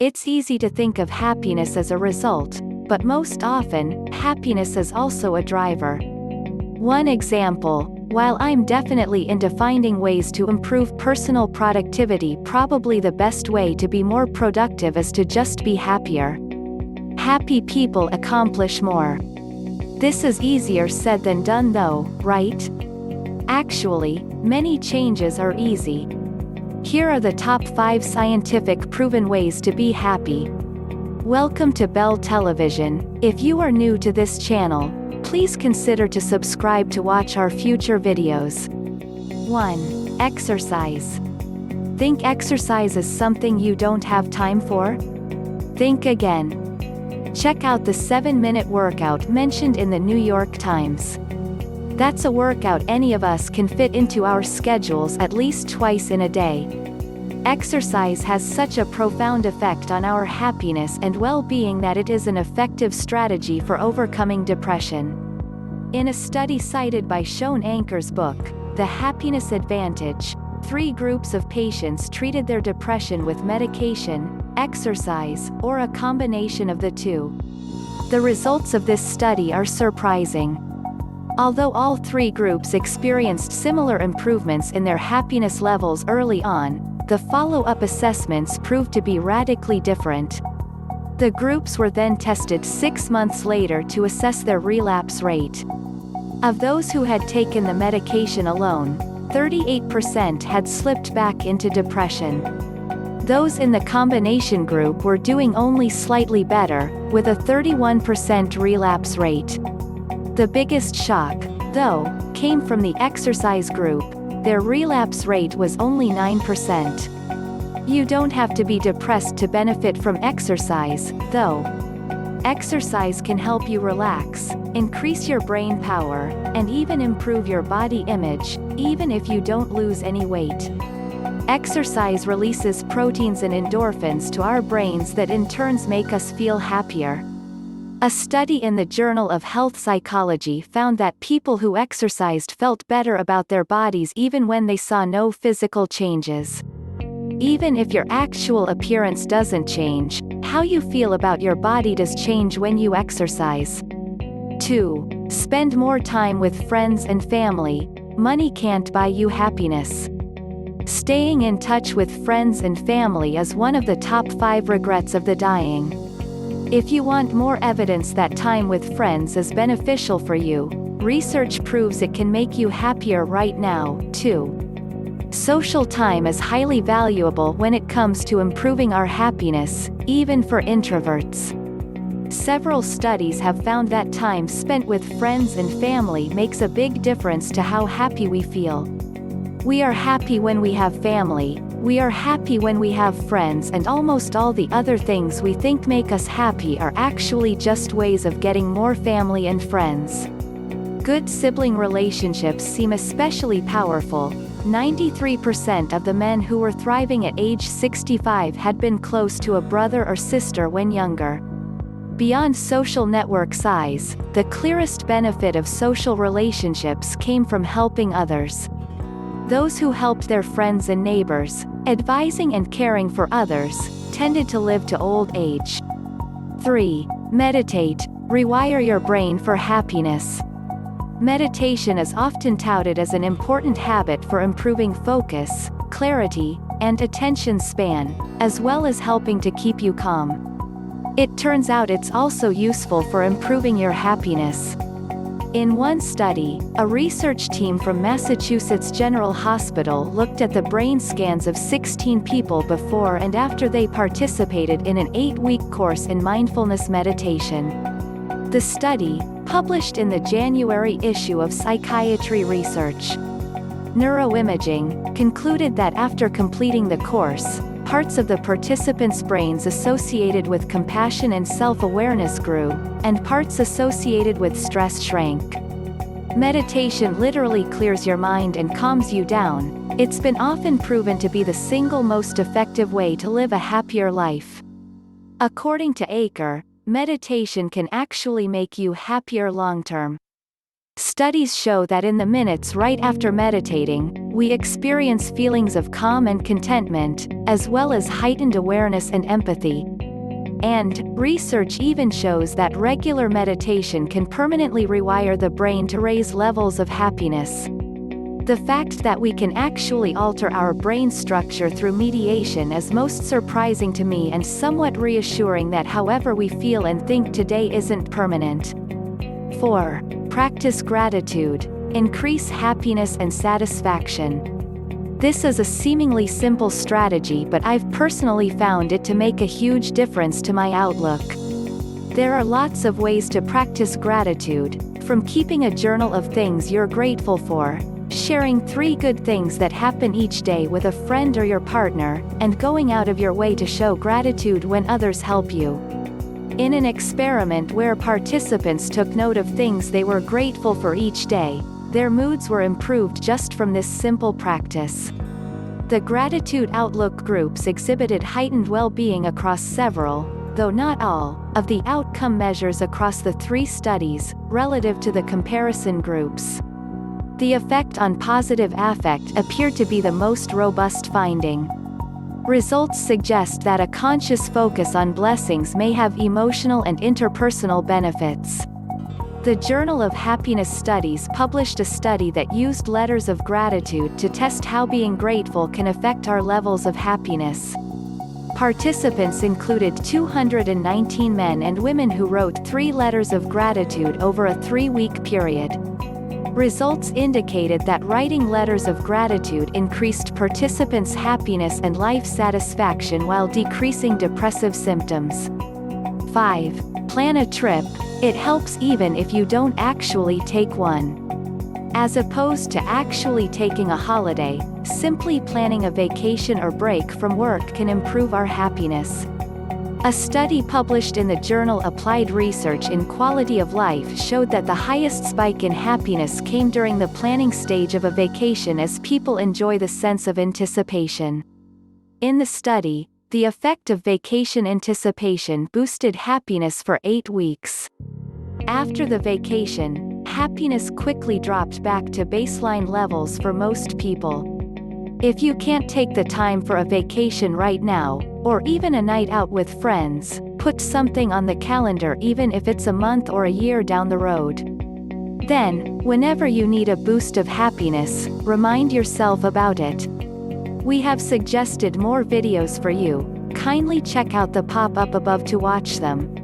It's easy to think of happiness as a result, but most often, happiness is also a driver. One example: while I'm definitely into finding ways to improve personal productivity, probably the best way to be more productive is to just be happier. Happy people accomplish more. This is easier said than done though, right? Actually, many changes are easy. Here are the top 5 scientific proven ways to be happy. Welcome to Bell Television. If you are new to this channel, please consider to subscribe to watch our future videos. 1. Exercise. Think exercise is something you don't have time for? Think again. Check out the 7-minute workout mentioned in the New York Times. That's a workout any of us can fit into our schedules at least twice in a day. Exercise has such a profound effect on our happiness and well-being that it is an effective strategy for overcoming depression. In a study cited by Shawn Achor's book, The Happiness Advantage, 3 groups of patients treated their depression with medication, exercise, or a combination of the two. The results of this study are surprising. Although all 3 groups experienced similar improvements in their happiness levels early on, the follow-up assessments proved to be radically different. The groups were then tested 6 months later to assess their relapse rate. Of those who had taken the medication alone, 38% had slipped back into depression. Those in the combination group were doing only slightly better, with a 31% relapse rate. The biggest shock, though, came from the exercise group. Their relapse rate was only 9%. You don't have to be depressed to benefit from exercise, though. Exercise can help you relax, increase your brain power, and even improve your body image, even if you don't lose any weight. Exercise releases proteins and endorphins to our brains that in turn make us feel happier. A study in the Journal of Health Psychology found that people who exercised felt better about their bodies even when they saw no physical changes. Even if your actual appearance doesn't change, how you feel about your body does change when you exercise. 2. Spend more time with friends and family. Money can't buy you happiness. Staying in touch with friends and family is one of the top 5 regrets of the dying. If you want more evidence that time with friends is beneficial for you, research proves it can make you happier right now, too. Social time is highly valuable when it comes to improving our happiness, even for introverts. Several studies have found that time spent with friends and family makes a big difference to how happy we feel. We are happy when we have family, we are happy when we have friends, and almost all the other things we think make us happy are actually just ways of getting more family and friends. Good sibling relationships seem especially powerful. 93% of the men who were thriving at age 65 had been close to a brother or sister when younger. Beyond social network size, the clearest benefit of social relationships came from helping others. Those who helped their friends and neighbors, advising and caring for others, tended to live to old age. 3. Meditate. Rewire your brain for happiness. Meditation is often touted as an important habit for improving focus, clarity, and attention span, as well as helping to keep you calm. It turns out it's also useful for improving your happiness. In one study, a research team from Massachusetts General Hospital looked at the brain scans of 16 people before and after they participated in an 8-week course in mindfulness meditation. The study, published in the January issue of Psychiatry Research Neuroimaging, concluded that after completing the course, parts of the participants' brains associated with compassion and self-awareness grew, and parts associated with stress shrank. Meditation literally clears your mind and calms you down. It's been often proven to be the single most effective way to live a happier life. According to Achor, meditation can actually make you happier long-term. Studies show that in the minutes right after meditating, we experience feelings of calm and contentment, as well as heightened awareness and empathy. And research even shows that regular meditation can permanently rewire the brain to raise levels of happiness. The fact that we can actually alter our brain structure through meditation is most surprising to me and somewhat reassuring that however we feel and think today isn't permanent. 4. Practice gratitude. Increase happiness and satisfaction. This is a seemingly simple strategy, but I've personally found it to make a huge difference to my outlook. There are lots of ways to practice gratitude, from keeping a journal of things you're grateful for, sharing 3 good things that happen each day with a friend or your partner, and going out of your way to show gratitude when others help you. In an experiment where participants took note of things they were grateful for each day, their moods were improved just from this simple practice. The gratitude outlook groups exhibited heightened well-being across several, though not all, of the outcome measures across the 3 studies, relative to the comparison groups. The effect on positive affect appeared to be the most robust finding. Results suggest that a conscious focus on blessings may have emotional and interpersonal benefits. The Journal of Happiness Studies published a study that used letters of gratitude to test how being grateful can affect our levels of happiness. Participants included 219 men and women who wrote 3 letters of gratitude over a 3-week period. Results indicated that writing letters of gratitude increased participants' happiness and life satisfaction while decreasing depressive symptoms. 5. Plan a trip. It helps even if you don't actually take one. As opposed to actually taking a holiday, simply planning a vacation or break from work can improve our happiness. A study published in the journal Applied Research in Quality of Life showed that the highest spike in happiness came during the planning stage of a vacation as people enjoy the sense of anticipation. In the study, the effect of vacation anticipation boosted happiness for 8 weeks. After the vacation, happiness quickly dropped back to baseline levels for most people. If you can't take the time for a vacation right now, or even a night out with friends, put something on the calendar even if it's a month or a year down the road. Then, whenever you need a boost of happiness, remind yourself about it. We have suggested more videos for you. Kindly check out the pop-up above to watch them.